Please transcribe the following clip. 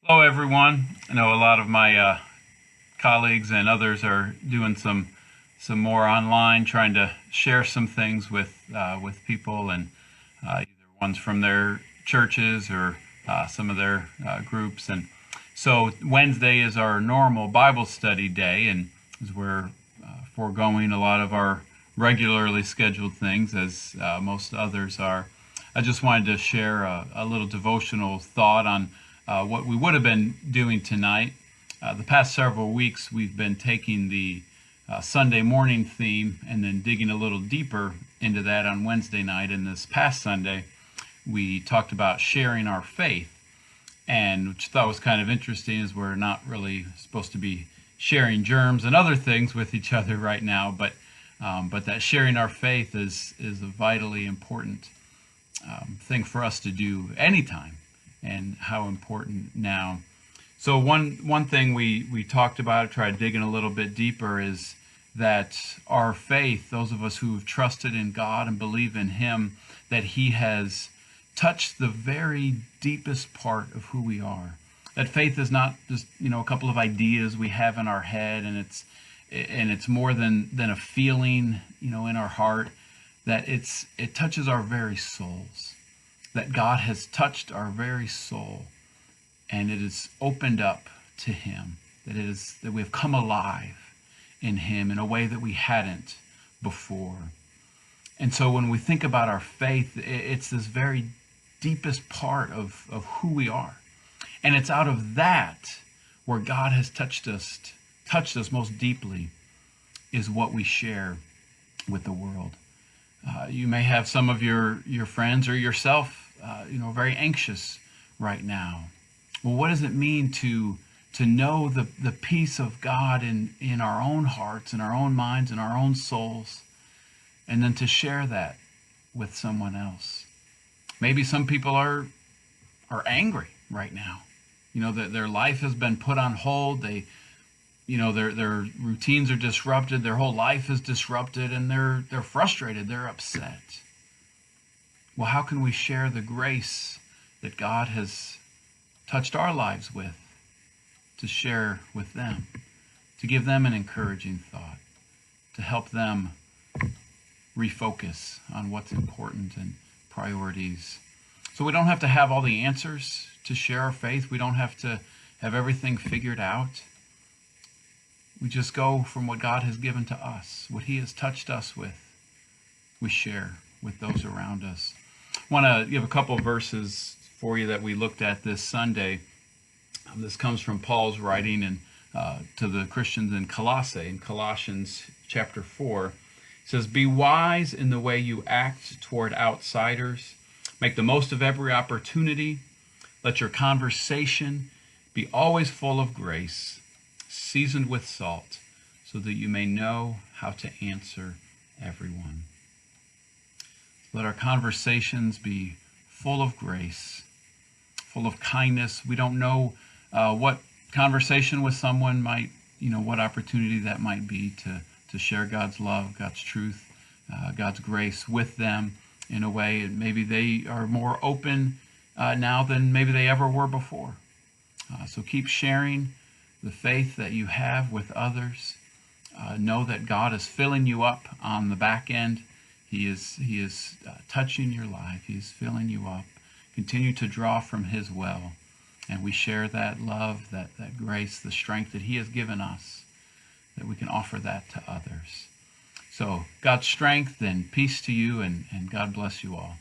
Hello, everyone. I know a lot of my colleagues and others are doing some more online, trying to share some things with people, and either ones from their churches or some of their groups. And so Wednesday is our normal Bible study day, and as we're foregoing a lot of our regularly scheduled things, as most others are, I just wanted to share a little devotional thought on what we would have been doing tonight. The past several weeks, we've been taking the Sunday morning theme and then digging a little deeper into that on Wednesday night. And this past Sunday, we talked about sharing our faith, and which I thought was kind of interesting, as we're not really supposed to be sharing germs and other things with each other right now, but that sharing our faith is a vitally important thing for us to do anytime, and how important now. So one thing we talked about, tried digging a little bit deeper, is that our faith, those of us who've trusted in God and believe in Him, that He has touched the very deepest part of who we are. That faith is not just a couple of ideas we have in our head, and it's more than a feeling in our heart. That it touches our very souls. That God has touched our very soul, and it is opened up to Him. That we have come alive in Him in a way that we hadn't before. And so when we think about our faith, it's this very deepest part of who we are. And it's out of that where God has touched us most deeply, is what we share with the world. You may have some of your friends or yourself, very anxious right now. Well, what does it mean to know the peace of God in our own hearts, in our own minds, in our own souls, and then to share that with someone else? Maybe some people are angry right now. That their life has been put on hold. Their routines are disrupted. Their whole life is disrupted, and they're frustrated. They're upset. Well, how can we share the grace that God has touched our lives with, to share with them, to give them an encouraging thought, to help them refocus on what's important and priorities? So we don't have to have all the answers to share our faith. We don't have to have everything figured out. We just go from what God has given to us, what He has touched us with, we share with those around us. I want to give a couple of verses for you that we looked at this Sunday. This comes from Paul's writing to the Christians in Colossae, in Colossians chapter 4. It says, "Be wise in the way you act toward outsiders. Make the most of every opportunity. Let your conversation be always full of grace, seasoned with salt, so that you may know how to answer everyone." Let our conversations be full of grace, full of kindness. We don't know what conversation with someone might, what opportunity that might be to share God's love, God's truth, God's grace with them in a way. And maybe they are more open now than maybe they ever were before. So keep sharing the faith that you have with others. Know that God is filling you up on the back end. He is touching your life. He is filling you up. Continue to draw from His well. And we share that love, that grace, the strength that He has given us, that we can offer that to others. So God's strength and peace to you, and God bless you all.